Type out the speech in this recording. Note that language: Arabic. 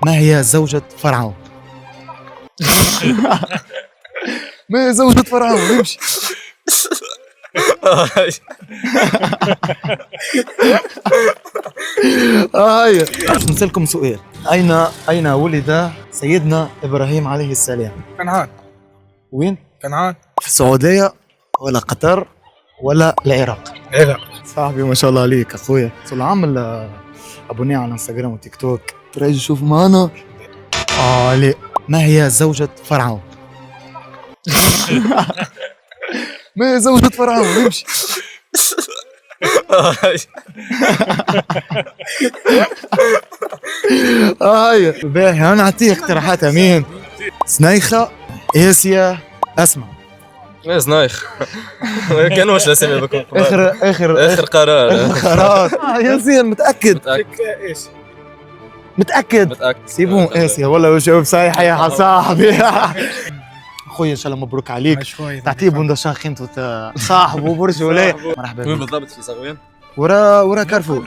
ما هي زوجة فرعون؟ ما هي زوجة فرعون؟ امشي. هاي باش نسألكم سؤال. أين ولد سيدنا إبراهيم عليه السلام؟ كنعان. وين؟ كنعان. في السعودية ولا قطر ولا العراق؟ العراق. صاحبي ما شاء الله عليك أخويا. صار عامل أبوني على انستغرام وتيك توك، ترى شوف معنا. لا، ما هي زوجة فرعون؟ ما هي زوجة فرعون؟ امشي. هاي باهي، انا اعطيه اقتراحات. امين، سنيخة، اسيا، اسمع. ايه زنايخ. كان واش الاسامي بكم؟ اخر قرار. قرار. ياسين متأكد؟ ايش؟ متأكد؟ سيبون اسيا والله وجاوب صحيح يا صاحبي. اخويا ان شاء الله مبروك عليك. تعطيه بوندشان خيمته صاحبه برج ولا مرحبا وين بك. بالضبط؟ في صغوين؟ ورا كارفور.